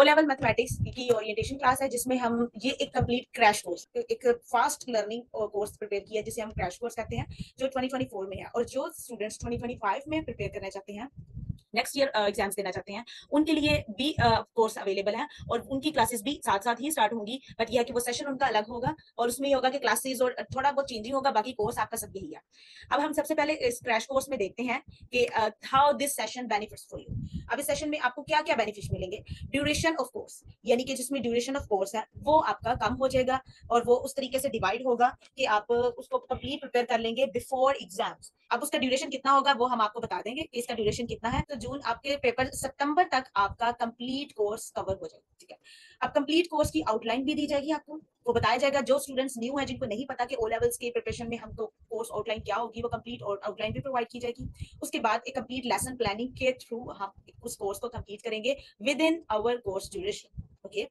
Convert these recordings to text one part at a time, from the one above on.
O level mathematics की orientation class है जिसमें हम ये एक कंप्लीट क्रैश कोर्स, एक फास्ट लर्निंग कोर्स प्रिपेयर किया है जिसे हम क्रैश कोर्स कहते हैं, जो 2024 में है। और जो स्टूडेंट्स 2025 में प्रिपेयर करना चाहते हैं, नेक्स्ट ईयर एग्जाम्स देना चाहते हैं, उनके लिए भी कोर्स अवेलेबल है और उनकी क्लासेस भी साथ साथ ही स्टार्ट होंगी। बट यह है कि वो सेशन उनका अलग होगा और उसमें ये होगा कि क्लासेस और थोड़ा बहुत चेंजिंग होगा, बाकी कोर्स आपका सब यही है। अब हम सबसे पहले इस क्रैश कोर्स में देखते हैं कि how this session benefits for you. अब इस सेशन में आपको क्या क्या बेनिफिट्स मिलेंगे। ड्यूरेशन ऑफ कोर्स, यानी कि जिसमें ड्यूरेशन ऑफ कोर्स है वो आपका कम हो जाएगा और वो उस तरीके से डिवाइड होगा कि आप उसको कंप्लीट प्रिपेयर कर लेंगे बिफोर एग्जाम्स। अब उसका ड्यूरेशन कितना होगा वो हम आपको बता देंगे कि इसका ड्यूरेशन कितना है। तो जून आपके पेपर, सितंबर तक आपका कंप्लीट कोर्स कवर हो जाएगा। ठीक है, अब कंप्लीट कोर्स की आउटलाइन भी दी जाएगी आपको, वो बताया जाएगा। जो स्टूडेंट्स न्यू है, जिनको नहीं पता कि ओ लेवल्स के प्रिपरेशन में हमको कोर्स आउटलाइन क्या होगी, वो कंप्लीट आउटलाइन भी प्रोवाइड की जाएगी। उसके बाद एक कंप्लीट लेसन प्लानिंग के थ्रू हम उस कोर्स को कंप्लीट करेंगे within our course duration. Okay,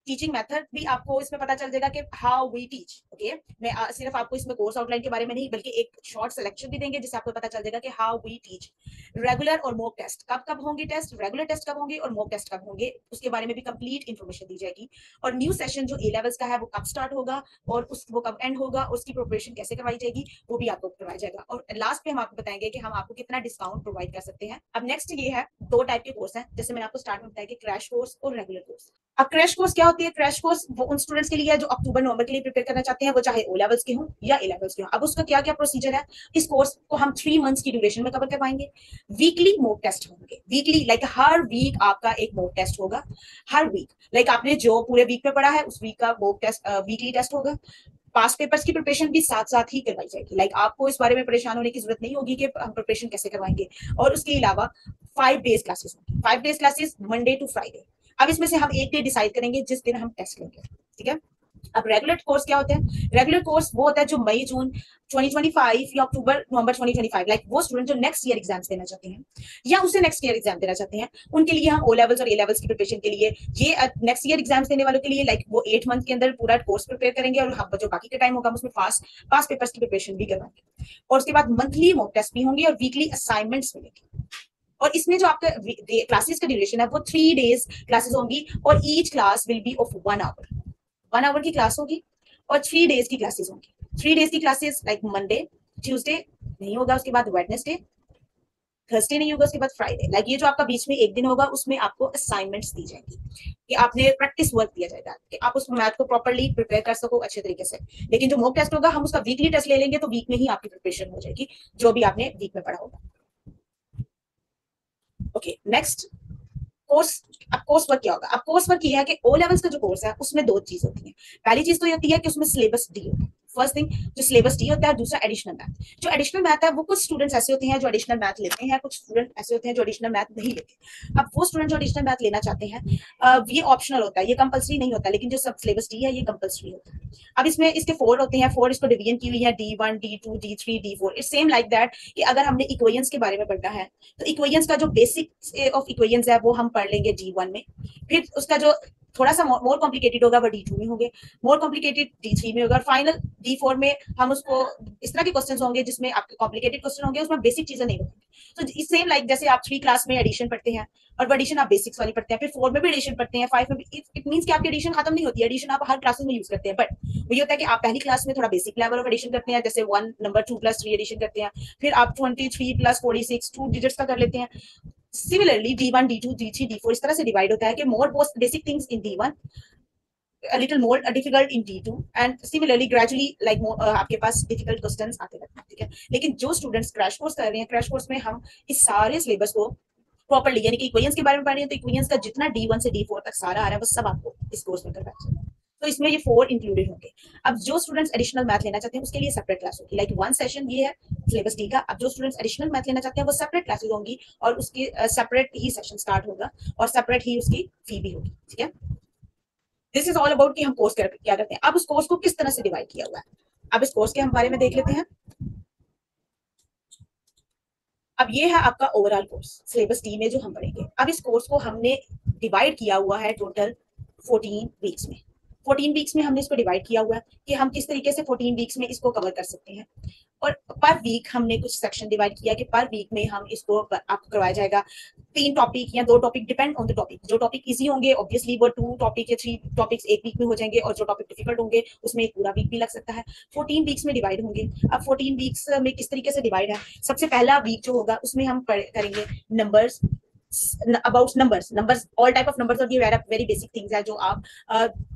teaching method भी आपको इसमें पता चल जाएगा कि हाउ वी टीच। ओके, मैं सिर्फ आपको इसमें कोर्स आउटलाइन के बारे में नहीं बल्कि एक शॉर्ट सिलेक्शन भी देंगे जिससे आपको पता चल जाएगा कि हाउ वी टीच। रेगुलर और मॉक टेस्ट, कब कब होंगे टेस्ट, रेगुलर टेस्ट कब होंगे और मॉक टेस्ट कब होंगे, उसके बारे में भी कंप्लीट इन्फॉर्मेशन दी जाएगी। और न्यू सेशन जो ए लेवल्स का है वो कब स्टार्ट होगा और वो कब एंड होगा, उसकी प्रिपरेशन कैसे करवाई जाएगी वो भी आपको करवाया जाएगा। और लास्ट पे हम आपको बताएंगे कि हम आपको कितना डिस्काउंट प्रोवाइड कर सकते हैं। अब नेक्स्ट ये है, दो टाइप के कोर्स हैं, जैसे मैंने आपको स्टार्ट में बताया कि क्रैश कोर्स और रेगुलर कोर्स। अब क्रैश कोर्स क्या होती है। क्रैश कोर्स वो उन स्टूडेंट्स के लिए है जो अक्टूबर नवंबर के लिए प्रिपेयर करना चाहते हैं, वो चाहे ओ लेवल्स के हों या ए लेवल्स के हों। अब उसका क्या क्या प्रोसीजर है। इस कोर्स को हम 3 मंथ्स की ड्यूरेशन में कवर करवाएंगे। वीकली मॉक टेस्ट होंगे, वीकली लाइक हर वीक आपका एक मॉक टेस्ट होगा। हर वीक लाइक आपने जो पूरे वीक में पढ़ा है उस वीक का मॉक टेस्ट, वीकली टेस्ट होगा। पास पेपर्स की प्रिपरेशन भी साथ साथ ही करवाई जाएगी। लाइक आपको इस बारे में परेशान होने की जरूरत नहीं होगी कि हम प्रिपरेशन कैसे करवाएंगे। और उसके अलावा 5 डेज क्लासेस होंगी, 5 days classes Monday to Friday. अब इसमें से हम एक डे डिसाइड करेंगे जिस दिन हम टेस्ट लेंगे। ठीक है, अब रेगुलर कोर्स क्या होता है। रेगुलर कोर्स वो होता है जो मई जून 2025 या अक्टूबर नवंबर 2025, लाइक वो स्टूडेंट जो नेक्स्ट ईयर एग्जाम्स देना चाहते हैं या उसे नेक्स्ट ईयर एग्जाम देना चाहते हैं, उनके लिए हम ओ लेवल्स और ए लेवल्स की प्रिपरेशन के लिए, ये नेक्स्ट ईयर एग्जाम्स देने वालों के लिए लाइक वो 8 मंथ के अंदर पूरा कोर्स प्रिपेयर करेंगे और हम जो बाकी का टाइम होगा उसमें पास पेपर्स की प्रिपरेशन भी करवाएंगे। और उसके बाद मंथली मॉक टेस्ट भी होंगे और वीकली असाइनमेंट्स मिलेंगे। और इसमें जो आपका क्लासेस का ड्यूरेशन है वो 3 डेज क्लासेस होंगी और each class will be of 1 hour. 1 hour की क्लास होगी और 3 डेज की क्लासेस होंगी। 3 डेज की क्लासेस लाइक मंडे ट्यूसडे नहीं होगा, उसके बाद वेडनेसडे, थर्सडे नहीं होगा, उसके बाद फ्राइडे। लाइक ये जो आपका बीच में एक दिन होगा उसमें आपको असाइनमेंट्स दी जाएंगी कि आपने प्रैक्टिस वर्क दिया जाएगा कि आप उस मैथ को प्रॉपर्ली प्रिपेयर कर सको अच्छे तरीके से। लेकिन जो मॉक टेस्ट होगा हम उसका वीकली टेस्ट ले लेंगे तो वीक में ही आपकी प्रिपरेशन हो जाएगी जो भी आपने वीक में पढ़ा होगा। Okay, next course. अब कोर्स वर्क क्या होगा। अब कोर्स वर्क ये है कि ओ लेवल्स का जो कोर्स है उसमें दो चीज होती है। पहली चीज तो ये होती है कि उसमें सिलेबस डी होता है। फर्स्ट थिंग जो सिलेबस डी होता है, दूसरा एडिशनल मैथ। जो एडिशनल मैथ है वो कुछ स्टूडेंट्स ऐसे होते हैं जो एडिशनल मैथ लेते हैं, कुछ स्टूडेंट ऐसे होते हैं जो एडिशनल मैथ नहीं लेते। अब वो स्टूडेंट जो एडिशनल मैथ लेना चाहते हैं, ये ऑप्शनल होता है, ये कंपलसरी नहीं होता, लेकिन जो सब सिलेबस डी है ये कंपलसरी होता है। अब इसमें इसके 4 होते हैं, 4 इसको डिवीजन की हुई है, D1 D2 D3 D4। It's same like that कि अगर हमने इक्वेशंस के बारे में पढ़ना है तो इक्वेशंस का जो बेसिक ऑफ इक्वेशंस है वो हम पढ़ लेंगे D1 में। फिर उसका जो थोड़ा सा मोर कॉम्प्लिकेटेड होगा वो D2 में होंगे, मोर कॉम्प्लिकेटेड D3 में होगा, और फाइनल D4 में हम उसको इस तरह के क्वेश्चंस होंगे जिसमें आपके कॉम्प्लिकेटेड क्वेश्चन होंगे, उसमें बेसिक चीजें नहीं होंगी। तो सेम लाइक जैसे आप 3 क्लास में एडिशन पढ़ते हैं और वो एडिशन आप बेसिक्स वाली पढ़ते हैं, फिर 4 में भी एडिशन पढ़ते हैं, 5 में भी। इट मींस कि आपकी एडिशन खत्म नहीं होती है, एडिशन आप हर क्लासेस में यूज करते हैं। बट वो ये होता है कि आप पहली क्लास में थोड़ा बेसिक लेवल ऑफ एडिशन करते हैं, जैसे 1 नंबर 2 प्लस 3 एडिशन करते हैं, फिर आप 23 प्लस 46 2 डिजिट्स का कर लेते हैं। Similarly D1 D2 D3 D4 इस तरह से डिवाइड होता है कि मोर basic things in D1, a little more difficult in D2 and similarly gradually like more, आपके पास difficult questions आते रहते हैं। ठीक है, लेकिन जो स्टूडेंट्स क्रैश कोर्स कर रहे हैं, क्रैश कोर्स में हम इस सारे सिलेबस को प्रॉपर्ली, यानी कि इक्वेशंस के बारे में पढ़ रहे हैं तो इक्वेशंस का जितना D1 से D4 तक सारा आ रहा है वो सब आपको इस कोर्स में करवाया जाएगा। तो इसमें ये 4 इंक्लूडेड होंगे। अब जो स्टूडेंट्स एडिशनल मैथ लेना चाहते हैं उसके लिए सेपरेट क्लास होगी, लाइक 1 सेशन ये है सिलेबस डी का। अब जो स्टूडेंट्स एडिशनल मैथ लेना चाहते हैं वो सेपरेट क्लासेस होंगी और उसकी सेपरेट ही सेशन स्टार्ट होगा और सेपरेट ही उसकी फी भी होगी। ठीक है, दिस इज ऑल अबाउट कि हम कोर्स क्या करते हैं। अब उस कोर्स को किस तरह से डिवाइड किया हुआ है, अब इस कोर्स के हम बारे में देख लेते हैं। अब ये है आपका ओवरऑल कोर्स सिलेबस डी में जो हम पढ़ेंगे। अब इस कोर्स को हमने डिवाइड किया हुआ है टोटल 14 वीक्स में। 14 वीक्स में हमने इसको डिवाइड किया हुआ है कि हम किस तरीके से 14 वीक्स में इसको कवर कर सकते हैं। और पर वीक हमने कुछ सेक्शन डिवाइड किया कि पर वीक में हम इसको आपको करवाया जाएगा 3 टॉपिक या 2 topic, depend on the topic. जो टॉपिक इजी होंगे ऑब्वियसली वो 2 टॉपिक या 3 टॉपिक्स एक वीक में हो जाएंगे, और जो टॉपिक डिफिकल्ट होंगे उसमें एक पूरा वीक भी लग सकता है। 14 वीक्स में डिवाइड होंगे। अब 14 वीक्स में किस तरीके से डिवाइड है, सबसे पहला वीक जो होगा उसमें हम करेंगे numbers, about numbers all type of numbers, और ये वेरी बेसिक थिंग्स है जो आप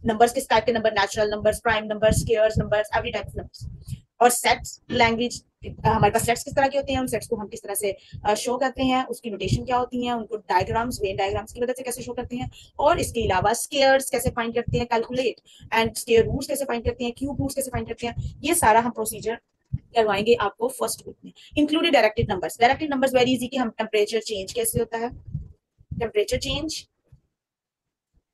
नंबर्स किस टाइप के number, natural numbers, prime numbers, squares numbers, every type of numbers. और सेट्स लैंग्वेज, हमारे पास सेट्स किस तरह के होते हैं, उन सेट्स को हम किस तरह से शो करते हैं, उसकी नोटेशन क्या होती है, उनको डायग्राम्स, वेन डायग्राम्स की मदद से कैसे शो करते हैं। और इसके अलावा स्क्वायर्स कैसे फाइंड करते हैं, कैलकुलेट एंड स्क्वायर रूट्स कैसे फाइंड करते हैं, क्यूब रूट्स कैसे फाइंड करते हैं, ये सारा हम प्रोसीजर करवाएंगे आपको फर्स्ट वीक में। Included directed numbers, directed numbers very easy कि हम टेम्परेचर चेंज कैसे होता है, टेम्परेचर चेंज,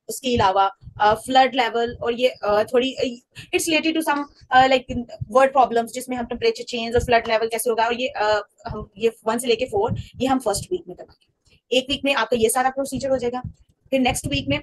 उसके अलावा फ्लड लेवल, और ये थोड़ी it's related to some like word problems जिसमें हम टेम्परेचर चेंज और फ्लड लेवल कैसे होगा, और ये हम ये 1 से लेके 4 ये हम फर्स्ट वीक में करवाएंगे। एक वीक में आपका ये सारा प्रोसीजर हो जाएगा। फिर नेक्स्ट वीक में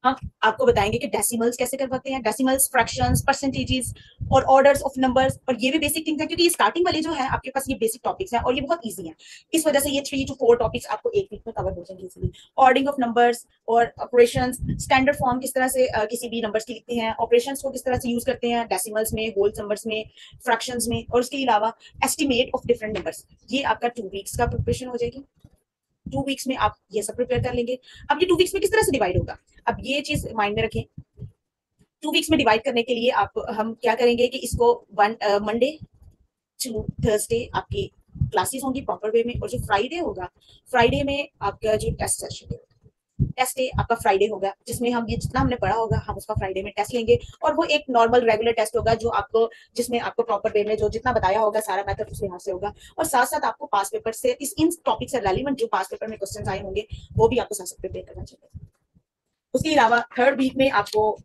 हम आपको बताएंगे कि डेसिमल्स कैसे करवाते हैं, डेसिमल्स, फ्रैक्शंस, परसेंटेजेस और ऑर्डर्स ऑफ नंबर्स, और ये भी बेसिक थिंग्स है क्योंकि ये स्टार्टिंग वाले जो है आपके पास ये बेसिक टॉपिक्स हैं और ये बहुत इजी हैं, इस वजह से ये 3 to 4 टॉपिक्स आपको एक वीक में कवर हो जाएंगे इजीली। ऑर्डरिंग ऑफ नंबर्स और ऑपरेशंस, स्टैंडर्ड फॉर्म किस तरह से किसी भी नंबर्स की लिखते हैं, ऑपरेशंस को किस तरह से यूज करते हैं डेसिमल्स में, होल नंबर्स में, फ्रैक्शंस में, और उसके अलावा एस्टिमेट ऑफ डिफरेंट नंबर्स। ये आपका 2 वीक्स का प्रिपरेशन हो जाएगी। 2 वीक्स में आप ये सब प्रिपेयर कर लेंगे। अब ये 2 वीक्स में किस तरह से डिवाइड होगा, अब ये चीज माइंड में रखें। 2 वीक्स में डिवाइड करने के लिए आप हम क्या करेंगे कि इसको मंडे टू थर्सडे आपकी क्लासेस होंगी प्रॉपर वे में, और जो फ्राइडे होगा, फ्राइडे में आपका जो टेस्ट सेशन है, टेस्ट डे आपका फ्राइडे होगा, जिसमें हम ये जितना हमने पढ़ा होगा हम उसका फ्राइडे में टेस्ट लेंगे। और वो एक नॉर्मल रेगुलर टेस्ट होगा जो आपको, जिसमें आपको प्रॉपर वे में जो जितना बताया होगा सारा मेथड उस लिहाज से होगा। और साथ साथ आपको पास पेपर से इन टॉपिक से रेलिवेंट जो पास पेपर में क्वेश्चन आए होंगे वो भी आपको साथ साथ प्रिपेयर करना चाहिए। उसके अलावा थर्ड वीक में आपको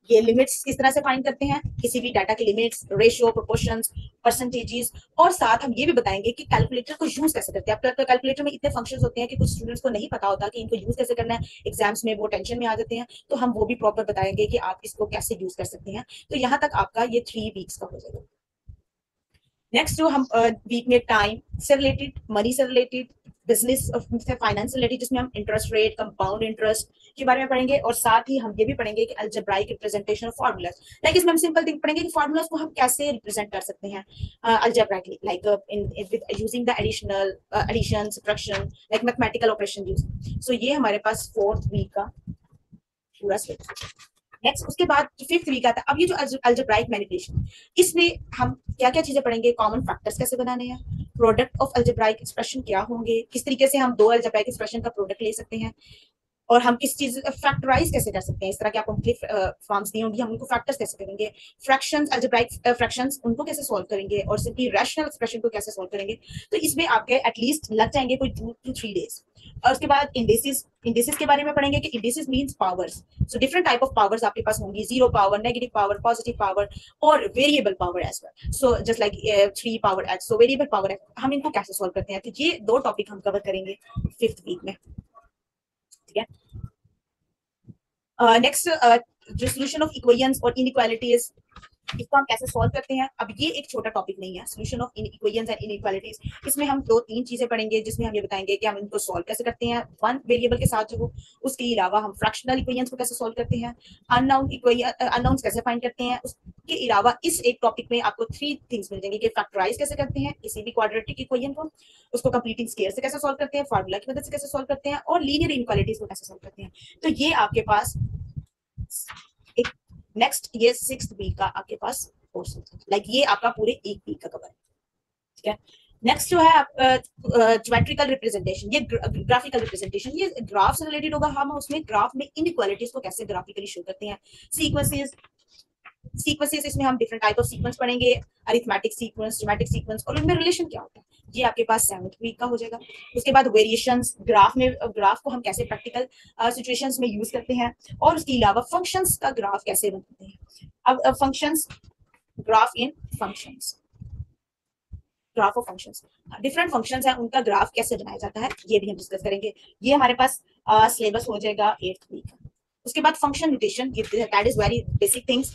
ये लिमिट्स किस तरह से फाइंड करते हैं, किसी भी डाटा की लिमिट्स, रेशियो, प्रोपोर्शंस, परसेंटेजेस, और साथ हम ये भी बताएंगे कि कैलकुलेटर को यूज कैसे करते हैं। अब कैलकुलेटर में इतने फंक्शंस होते हैं कि कुछ स्टूडेंट्स को नहीं पता होता कि इनको यूज कैसे करना है, एग्जाम्स में वो टेंशन में आ जाते हैं, तो हम वो भी प्रॉपर बताएंगे कि आप इसको कैसे यूज कर सकते हैं। तो यहाँ तक आपका ये 3 वीक्स का हो जाएगा। नेक्स्ट जो हम वीक में टाइम से रिलेटेड, मनी से रिलेटेड, बिजनेस से फाइनेंस से रिलेटेड, जिसमें हम इंटरेस्ट रेट, कंपाउंड इंटरेस्ट के बारे में पढ़ेंगे, और साथ ही हम ये भी पढ़ेंगे कि algebraic representation of formulas. Like इसमें हम सिंपल थिंग पढ़ेंगे कि फार्मूलाज को हम कैसे रिप्रेजेंट कर सकते हैं algebraically, like in using the additional addition, subtraction, like mathematical operation use. So ये हमारे पास 4th वीक का पूरा सिलेबस। नेक्स्ट उसके बाद जो 5th वीक आता है, अब ये जो अलजेब्राइक मैनिपुलेशन, इसमें हम क्या क्या चीजें पढ़ेंगे, कॉमन फैक्टर्स कैसे बनाने हैं, प्रोडक्ट ऑफ अलजेब्राइक एक्सप्रेशन क्या होंगे, किस तरीके से हम 2 अलजेब्राइक एक्सप्रेशन का प्रोडक्ट ले सकते हैं, और हम किस चीज फैक्टराइज कैसे कर सकते हैं, इस तरह के आपको फॉर्म्स दी होंगी, हम उनको फैक्टर्स कैसे करेंगे, फ्रैक्शंस, अलजेब्राइक फ्रैक्शंस उनको कैसे सॉल्व करेंगे, और सिंपली रैशनल एक्सप्रेशन को कैसे सॉल्व करेंगे। तो इसमें आपके एटलीस्ट लग जाएंगे कोई 2 to 3 डेज। और उसके बाद इंडिसेस, इंडिसेस के बारे में पढ़ेंगे कि indices means powers. So different type of powers आपके पास होंगी, zero power, negative power, positive power, और variable power as well. So just like 3 power x, so variable power x हम इनको कैसे सॉल्व करते हैं। तो ये 2 टॉपिक हम कवर करेंगे 5th वीक में, ठीक है। नेक्स्ट जो सोल्यूशन ऑफ इक्वेशंस और इनइक्वालिटीज, इसको हम कैसे सॉल्व करते हैं। अब ये एक छोटा टॉपिक नहीं है, solution of equations and inequalities. इसमें हम 2-3 चीजें पढ़ेंगे जिसमें हम ये बताएंगे कि हम इनको सॉल्व कैसे करते हैं 1 वेरिएबल के साथ जो हो। उसके अलावा हम फ्रैक्शनल इक्वेशंस को कैसे सॉल्व करते हैं, अननोन्स कैसे फाइंड करते हैं। उसके अलावा इस एक टॉपिक में आपको 3 थिंग्स मिल जाएंगे कि फैक्टराइज कैसे करते हैं किसी भी क्वाड्रेटिक इक्वेशन को, उसको कंप्लीटिंग स्क्वायर से कैसे सॉल्व करते हैं, फार्मूला की मदद से कैसे सॉल्व करते हैं, और लीनियर इनइक्वालिटीज को कैसे सॉल्व करते हैं। तो ये आपके पास एक नेक्स्ट ये 6th वीक का आपके पास कोर्स होता है। लाइक ये आपका पूरे एक वीक का कवर है, ठीक है। नेक्स्ट जो है ज्योमेट्रिकल रिप्रेजेंटेशन, ये ग्राफिकल रिप्रेजेंटेशन, ये ग्राफ से रिलेटेड होगा। हम उसमें ग्राफ में इनइक्वालिटीज को कैसे ग्राफिकली शो करते हैं, सीक्वेंसेस, सीक्वेंसेस इसमें हम डिफरेंट टाइप ऑफ सीक्वेंस पढ़ेंगे, अरिथमेटिक सीक्वेंस, ज्योमेट्रिक सीक्वेंस, और उनमें रिलेशन क्या होता है, ये आपके पास 7th वीक का हो जाएगा। उसके बाद वेरिएशंस, ग्राफ में ग्राफ को हम कैसे प्रैक्टिकल सिचुएशंस में यूज करते हैं, और उसके अलावा फंक्शंस का ग्राफ कैसे बनाते हैं। अब functions, graph in functions, graph of functions, different functions हैं उनका ग्राफ कैसे बनाया जाता है, ये भी हम डिस्कस करेंगे। ये हमारे पास सिलेबस हो जाएगा 8th वीक का। उसके बाद function mutation, that is very basic things.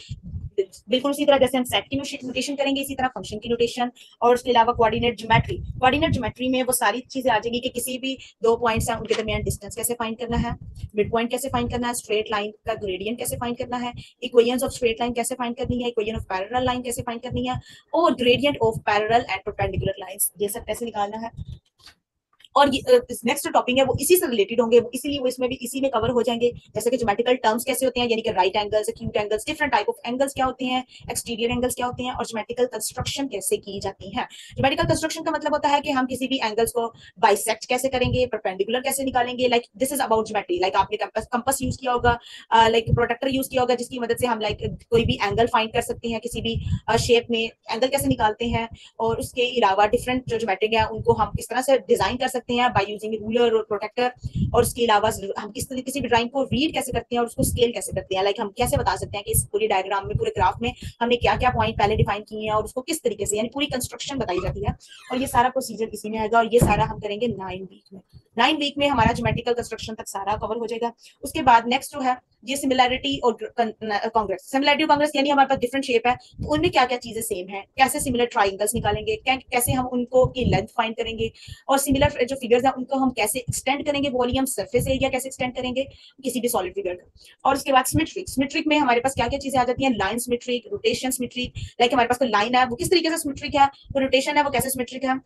बिल्कुल उसी तरह जैसे हम सेट की म्यूटेशन करेंगे, इसी तरह फंक्शन की म्यूटेशन। और उसके अलावा कोऑर्डिनेट ज्योमेट्री, कोऑर्डिनेट ज्योमेट्री में वो सारी चीजें आ जाएंगी कि किसी भी दो पॉइंट्स हैं उनके दरमियान डिस्टेंस कैसे फाइंड करना है, मिड पॉइंट कैसे फाइंड करना है, स्ट्रेट लाइन का ग्रेडियंट कैसे फाइंड करना है, इक्वेशंस ऑफ स्ट्रेट लाइन कैसे फाइंड करनी है, इक्वेशन ऑफ पैरेलल लाइन कैसे फाइंड करनी है, और gradient of parallel and perpendicular lines, ये सब कैसे निकालना है। और नेक्स्ट टॉपिक है वो इसी से रिलेटेड होंगे, वो इसीलिए वो इसमें भी इसी में कवर हो जाएंगे। जैसे कि ज्योमेट्रिकल टर्म्स कैसे होते हैं, यानी कि right angles, acute angles, different type of angles क्या होते हैं, एक्सटीरियर एंगल्स क्या होते हैं, और ज्योमेट्रिकल कंस्ट्रक्शन कैसे की जाती है। ज्योमेट्रिकल कंस्ट्रक्शन का मतलब होता है कि हम किसी भी एंगल्स को बाइसेक्ट कैसे करेंगे, परपेंडिकुलर कैसे निकालेंगे। Like this is about geometry. Like आपने कंपास यूज किया होगा, लाइक प्रोटेक्टर यूज किया होगा, जिसकी मदद से हम लाइक कोई भी एंगल फाइंड कर सकते हैं, किसी भी शेप में एंगल कैसे निकालते हैं। और उसके अलावा डिफरेंट जो ज्योमेट्रिक है उनको हम किस तरह से डिजाइन कर सकते हैं बाय यूजिंग रूलर और प्रोटेक्टर। और उसके अलावा हम किस तरह किसी भी ड्राइंग को रीड कैसे करते हैं और उसको स्केल कैसे करते हैं। लाइक हम कैसे बता सकते हैं कि इस पूरी डायग्राम में, पूरे ग्राफ में हमने क्या क्या पॉइंट पहले डिफाइन किए हैं और उसको किस तरीके से, यानी पूरी कंस्ट्रक्शन बताई जाती है। और ये सारा प्रोसीजर इसी में आएगा, और ये सारा हम करेंगे 9 वीक में। 9 वीक में हमारा ज्योमेट्रिकल कंस्ट्रक्शन तक सारा कवर हो जाएगा। उसके बाद नेक्स्ट जो है ये सिमिलैरिटी और कांग्रेस। सिमिलैरिटी और कांग्रेस यानी हमारे पास डिफरेंट शेप है, तो उनमें क्या क्या चीजें सेम है, कैसे सिमिलर ट्राइंगल्स निकालेंगे, कैसे हम उनको की लेंथ फाइंड करेंगे, और सिमिलर जो फिगर्स हैं उनको हम कैसे एक्सटेंड करेंगे, वॉल्यूम, सरफेस एरिया कैसे एक्सटेंड करेंगे किसी भी सॉलिड फिगर का। और उसके बाद सिमेट्रिक, सिमेट्रिक में हमारे पास क्या क्या चीजें आ जाती हैं, line symmetric, rotation symmetric. Like हमारे पास कोई लाइन है वो किस तरीके से सिमेट्रिक है, वो रोटेशन है वो कैसे सिमेट्रिक है,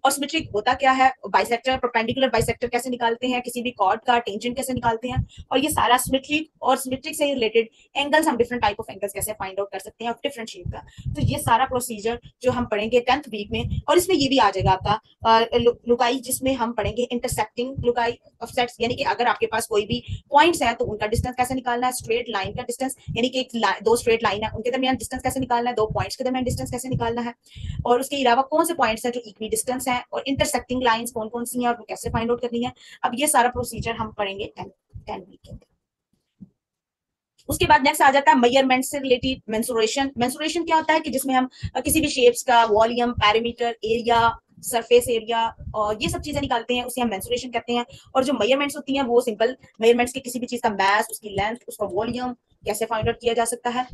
और सिमेट्रिक होता क्या है, बाइसेक्टर, परपेंडिकुलर बाइसेक्टर कैसे निकालते हैं, किसी भी कॉर्ड का टेंजेंट कैसे निकालते हैं। और ये सारा सिमेट्रिक और सिमेट्रिक से रिलेटेड एंगल्स, हम डिफरेंट टाइप ऑफ एंगल्स कैसे फाइंड आउट कर सकते हैं ऑफ डिफरेंट शेप का। तो ये सारा प्रोसीजर जो हम पढ़ेंगे 10th वीक में। और इसमें ये भी आ जाएगा आपका लुकाई, जिसमें हम पढ़ेंगे इंटरसेक्टिंग लुकाई ऑफ सेट्स, यानी कि अगर आपके पास कोई भी पॉइंट्स है तो उनका डिस्टेंस कैसे निकालना है, स्ट्रेट लाइन का डिस्टेंस, यानी कि दो स्ट्रेट लाइन है उनके दरमियान डिस्टेंस कैसे निकालना है, दो पॉइंट्स के दरमियान डिस्टेंस कैसे निकालना है। और उसके अलावा कौन से पॉइंट्स हैं जो इक्वी डिस्टेंस है, और इंटरसेक्टिंग लाइंस कौन कौन सी हैं और वो कैसे फाइंड आउट करनी है। अब ये सारा प्रोसीजर हम पढ़ेंगे 10 वीक के अंदर। उसके बाद नेक्स्ट आ जाता है मेजरमेंट से रिलेटेड मेंसुरेशन। मेंसुरेशन क्या होता है कि जिसमें हम किसी भी शेप्स का volume, parameter, area, surface area और ये सब चीजें निकालते हैं, उसे हम मेंसुरेशन कहते हैं। और जो मेजरमेंट्स होती हैं वो सिंपल मेजरमेंट्स के किसी भी चीज का मास, उसकी लेंथ, उसका वॉल्यूम कैसे फाइंड आउट किया जा सकता है,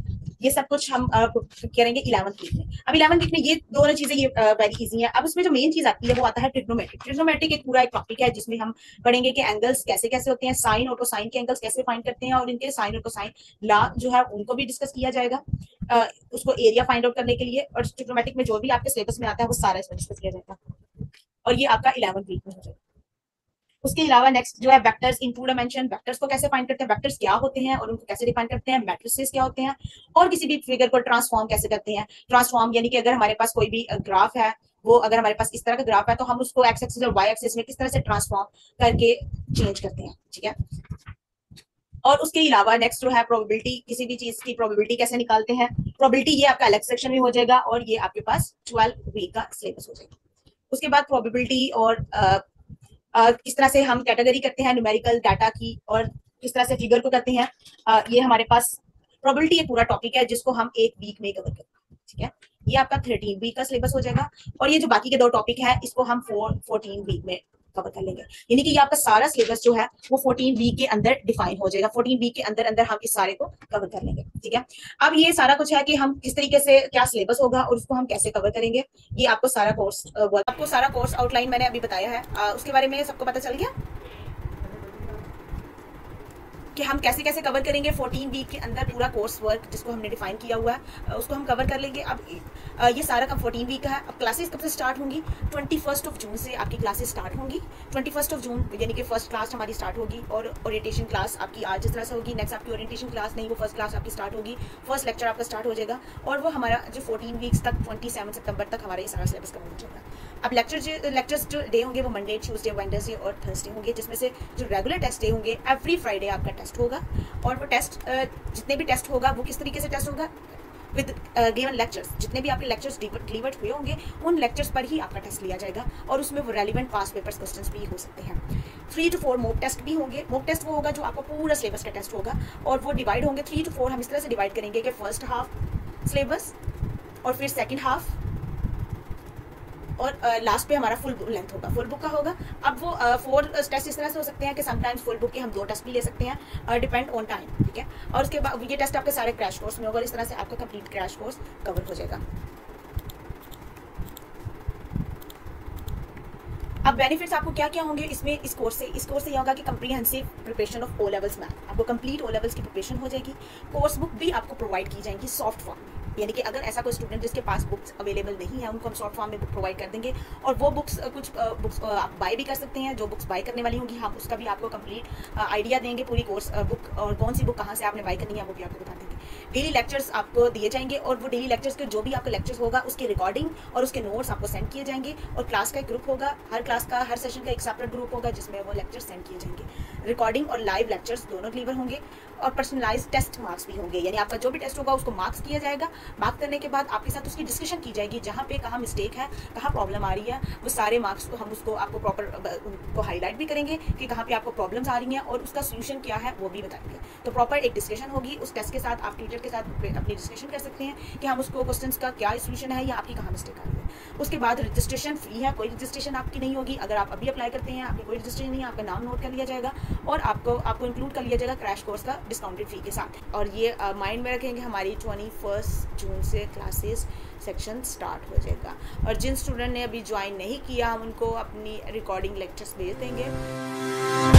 ये सब कुछ हम करेंगे 11th वीक में। अब 11th वीक में ये दोनों चीजें ये वेरी इजी है। अब इसमें जो मेन चीज आती है वो आता है ट्रिग्नोमेट्रिक। ट्रिग्नोमेट्रिक एक पूरा एक टॉपिक है जिसमें हम पढ़ेंगे कि एंगल्स कैसे कैसे होते हैं, साइन और कोसाइन के एंगल्स कैसे फाइंड करते हैं, और इनके साइन और कोसाइन ला जो है उनको भी डिस्कस किया जाएगा उसको एरिया फाइंड आउट करने के लिए। और ट्रिग्नोमेट्रिक में जो भी आपके सिलेबस में आता है वो सारा इसमें डिस्कस किया जाएगा, और ये आपका 11th वीक में हो जाएगा। उसके अलावा नेक्स्ट जो है vectors in two dimension. Vectors को कैसे फाइंड करते हैं, वेक्टर्स क्या होते हैं और उनको कैसे डिफाइन करते हैं, मैट्रिसेस क्या होते हैं, और किसी भी फिगर को ट्रांसफॉर्म कैसे करते हैं। ट्रांसफॉर्म यानी कि अगर हमारे पास कोई भी ग्राफ है, वो अगर हमारे पास इस तरह का ग्राफ है तो हम उसको एक्स एक्सिस और वाई एक्सिस में किस तरह से ट्रांसफॉर्म करके चेंज करते हैं, ठीक है। और उसके अलावा नेक्स्ट जो है प्रोबेबिलिटी, किसी भी चीज की प्रोबेबिलिटी कैसे निकालते हैं। प्रोबेबिलिटी ये आपका अलग सेक्शन में हो जाएगा, और ये आपके पास 12 वीक का सिलेबस हो जाएगा। उसके बाद प्रोबेबिलिटी और किस तरह से हम कैटेगरी करते हैं न्यूमेरिकल डाटा की, और किस तरह से फिगर को करते हैं, ये हमारे पास प्रोबेबिलिटी एक पूरा टॉपिक है जिसको हम एक वीक में कवर करते हैं, ठीक है। ये आपका 13 वीक का सिलेबस हो जाएगा, और ये जो बाकी के दो टॉपिक है इसको हम 14 वीक में कवर कर लेंगे। यानी कि ये आपका सारा सिलेबस जो है वो 14 वीक के अंदर डिफाइन हो जाएगा। 14 वीक के अंदर अंदर हम इस सारे को कवर कर लेंगे, ठीक है। अब ये सारा कुछ है कि हम किस तरीके से क्या सिलेबस होगा और उसको हम कैसे कवर करेंगे, ये आपको सारा कोर्स आउटलाइन मैंने अभी बताया है। उसके बारे में सबको पता चल गया कि हम कैसे कैसे कवर करेंगे 14 वीक के अंदर पूरा कोर्स वर्क जिसको हमने डिफाइन किया हुआ है उसको हम कवर कर लेंगे। अब ये सारा का 14 वीक का है। अब क्लासेस कब से स्टार्ट होंगी, 21 जून से आपकी क्लासेस स्टार्ट होंगी। 21 जून यानी कि फर्स्ट क्लास हमारी स्टार्ट होगी, और ओरिएंटेशन क्लास आपकी आज जिस तरह से होगी, नेक्स्ट आपकी ओरिएंटेशन क्लास नहीं, वो फर्स्ट क्लास आपकी स्टार्ट होगी, फर्स्ट लेक्चर आपका स्टार्ट हो जाएगा। और वो हमारा जो 14 वीक्स तक 27 सितंबर तक हमारा ये सारा सिलेबस कवर हो जाएगा। अब लेक्चर्स जो डे होंगे वो मंडे, ट्यूसडे, वेडनेसडे और थर्सडे होंगे, जिसमें से जो रेगुलर टेस्ट डे होंगे एवरी फ्राइडे आपका टेस्ट होगा। और वो टेस्ट जितने भी टेस्ट होगा वो किस तरीके से टेस्ट होगा, विद गिवन लेक्चर्स। जितने भी आपके लेक्चर्स डिलीवर्ड हुए होंगे उन लेक्चर्स पर ही आपका टेस्ट लिया जाएगा, और उसमें वो रेलिवेंट पास पेपर्स क्वेश्चंस भी हो सकते हैं। 3 to 4 मॉक टेस्ट भी होंगे। मॉक टेस्ट वो होगा जो आपका पूरा सिलेबस का टेस्ट होगा, और वो डिवाइड होंगे 3 to 4। हम इस तरह से डिवाइड करेंगे कि फर्स्ट हाफ सिलेबस, और फिर सेकेंड हाफ, और लास्ट पे हमारा फुल लेंथ होगा, फुल बुक का होगा। अब वो 4 टेस्ट इस तरह से हो सकते हैं कि समटाइम्स फुल बुक के हम 2 टेस्ट भी ले सकते हैं, डिपेंड ऑन टाइम, ठीक है। और उसके बाद ये टेस्ट आपके सारे क्रैश कोर्स में होगा, इस तरह से आपका कंप्लीट क्रैश कोर्स कवर हो जाएगा। अब बेनिफिट्स आपको क्या क्या होंगे इसमें, इस कोर्स से यह होगा कि comprehensive preparation of O levels math, आपको कंप्लीट ओ लेवल्स की प्रिपरेशन हो जाएगी। कोर्स बुक भी आपको प्रोवाइड की जाएंगी सॉफ्ट फॉर्म में, यानी कि अगर ऐसा कोई स्टूडेंट जिसके पास बुक्स अवेलेबल नहीं है उनको हम सॉफ्ट फॉर्म में बुक प्रोवाइड कर देंगे। और वो बुक्स कुछ बुक्स आप बाय भी कर सकते हैं, जो बुक्स बाय करने वाली होंगी हम उसका भी आपको कंप्लीट आइडिया देंगे, पूरी कोर्स बुक और कौन सी बुक कहाँ से आपने बाय करनी है वो भी आपको बता देंगे। डेली लेक्चर्स आपको दिए जाएंगे और वो डेली लेक्चर्स के जो भी आपका लेक्चर्स होगा उसकी रिकॉर्डिंग और उसके नोट्स आपको सेंड किए जाएंगे। और क्लास का एक ग्रुप होगा, हर क्लास का हर सेशन का एक सेपरेट ग्रुप होगा जिसमें वो लेक्चर सेंड किए जाएंगे। रिकॉर्डिंग और लाइव लेक्चर्स दोनों डिलीवर होंगे और पर्सनलाइज्ड टेस्ट मार्क्स भी होंगे, यानी आपका जो भी टेस्ट होगा उसको मार्क्स किया जाएगा। मार्क करने के बाद आपके साथ उसकी डिस्कशन की जाएगी, जहाँ पे कहाँ मिस्टेक है, कहाँ प्रॉब्लम आ रही है, वो सारे मार्क्स को हम उसको आपको प्रॉपर उनको हाईलाइट भी करेंगे कि कहाँ पे आपको प्रॉब्लम्स आ रही हैं और उसका सोल्यूशन क्या है वो भी बताएंगे। तो प्रॉपर एक डिस्कशन होगी उस टेस्ट के साथ, आप टीचर के साथ अपनी डिस्कशन कर सकते हैं कि हम उसको क्वेश्चंस का क्या सोल्यूशन है या आपकी कहाँ मिस्टेक आ रही है। उसके बाद रजिस्ट्रेशन फ्री है, कोई रजिस्ट्रेशन आपकी नहीं होगी। अगर आप अभी अप्लाई करते हैं आपकी कोई रजिस्ट्रेशन नहीं है, आपका नाम नोट कर लिया जाएगा और आपको इंक्लूड कर लिया जाएगा क्रैश कोर्स का डिस्काउंटेड फी के साथ। और ये माइंड में रखेंगे हमारी 21 जून से क्लासेस सेक्शन स्टार्ट हो जाएगा। और जिन स्टूडेंट ने अभी ज्वाइन नहीं किया हम उनको अपनी रिकॉर्डिंग लेक्चर्स भेज देंगे।